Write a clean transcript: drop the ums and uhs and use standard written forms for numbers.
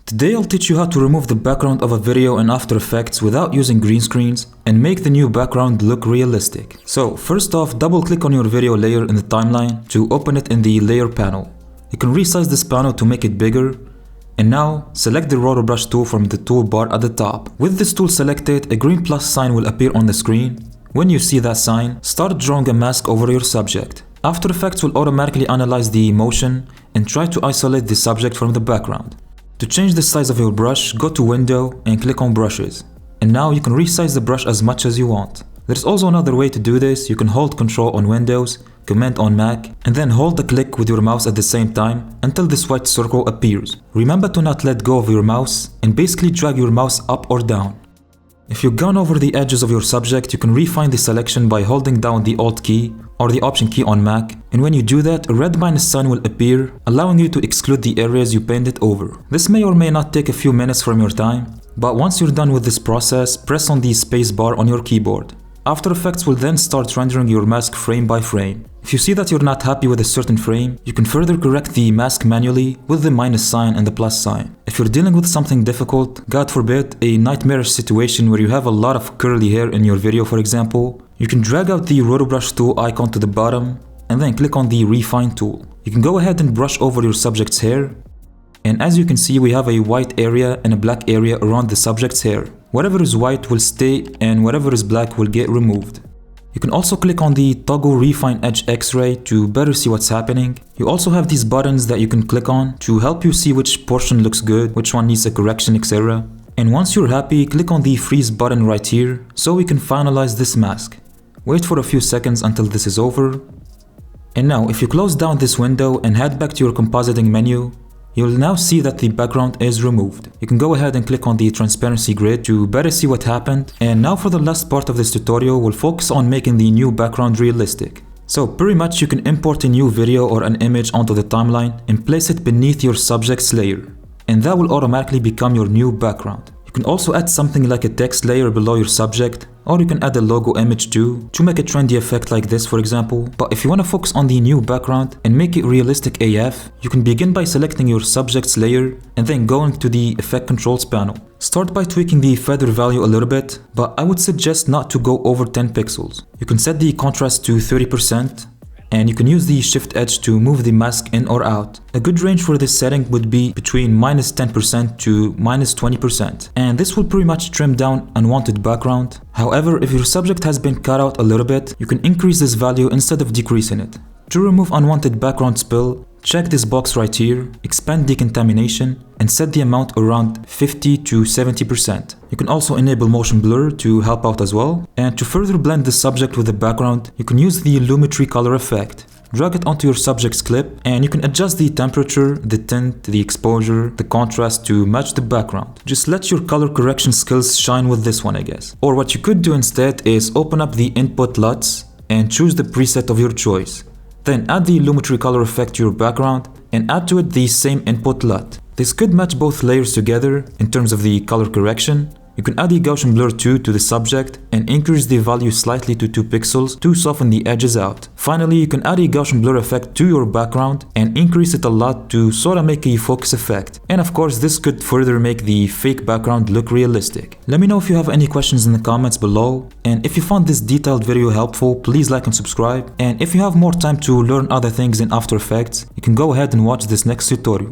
Today I'll teach you how to remove the background of a video in After Effects without using green screens and make the new background look realistic. So first off, double click on your video layer in the timeline to open it in the layer panel. You can resize this panel to make it bigger. And now select the roto brush tool from the toolbar at the top. With this tool selected, a green plus sign will appear on the screen. When you see that sign, start drawing a mask over your subject. After Effects will automatically analyze the motion and try to isolate the subject from the background. To change the size of your brush, go to Window and click on Brushes. And now you can resize the brush as much as you want. There's also another way to do this. You can hold Ctrl on Windows, Command on Mac, and then hold the click with your mouse at the same time until this white circle appears. Remember to not let go of your mouse and basically drag your mouse up or down. If you've gone over the edges of your subject, you can refine the selection by holding down the Alt key or the Option key on Mac, and when you do that, a red minus sign will appear, allowing you to exclude the areas you painted over. This may or may not take a few minutes from your time, but once you're done with this process, press on the space bar on your keyboard. After Effects will then start rendering your mask frame by frame. If you see that you're not happy with a certain frame, you can further correct the mask manually with the minus sign and the plus sign. If you're dealing with something difficult, God forbid, a nightmarish situation where you have a lot of curly hair in your video for example, you can drag out the roto brush tool icon to the bottom and then click on the refine tool. You can go ahead and brush over your subject's hair. And as you can see, we have a white area and a black area around the subject's hair. Whatever is white will stay and whatever is black will get removed. You can also click on the toggle refine edge x-ray to better see what's happening. You also have these buttons that you can click on to help you see which portion looks good, which one needs a correction, etc. And once you're happy, click on the freeze button right here so we can finalize this mask. Wait for a few seconds until this is over. And now if you close down this window and head back to your compositing menu, you'll now see that the background is removed. You can go ahead and click on the transparency grid to better see what happened. And now for the last part of this tutorial, we'll focus on making the new background realistic. So pretty much you can import a new video or an image onto the timeline and place it beneath your subject's layer. And that will automatically become your new background. You can also add something like a text layer below your subject, or you can add a logo image too, to make a trendy effect like this for example. But if you want to focus on the new background and make it realistic AF, you can begin by selecting your subject's layer and then going to the Effect Controls panel. Start by tweaking the feather value a little bit, but I would suggest not to go over 10 pixels. You can set the contrast to 30%, and you can use the shift edge to move the mask in or out. A good range for this setting would be between -10% to -20%, and this will pretty much trim down unwanted background. However, if your subject has been cut out a little bit, you can increase this value instead of decreasing it. To remove unwanted background spill, check this box right here, expand decontamination, and set the amount around 50 to 70%. You can also enable motion blur to help out as well. And to further blend the subject with the background, you can use the Lumetri color effect. Drag it onto your subject's clip, and you can adjust the temperature, the tint, the exposure, the contrast to match the background. Just let your color correction skills shine with this one, I guess. Or what you could do instead is open up the input LUTs and choose the preset of your choice. Then add the Lumetri color effect to your background and add to it the same input LUT. This could match both layers together in terms of the color correction. You can add the Gaussian blur 2 to the subject and increase the value slightly to 2 pixels to soften the edges out. Finally, you can add a Gaussian blur effect to your background and increase it a lot to sorta make a focus effect. And of course, this could further make the fake background look realistic. Let me know if you have any questions in the comments below. And if you found this detailed video helpful, please like and subscribe. And if you have more time to learn other things in After Effects, you can go ahead and watch this next tutorial.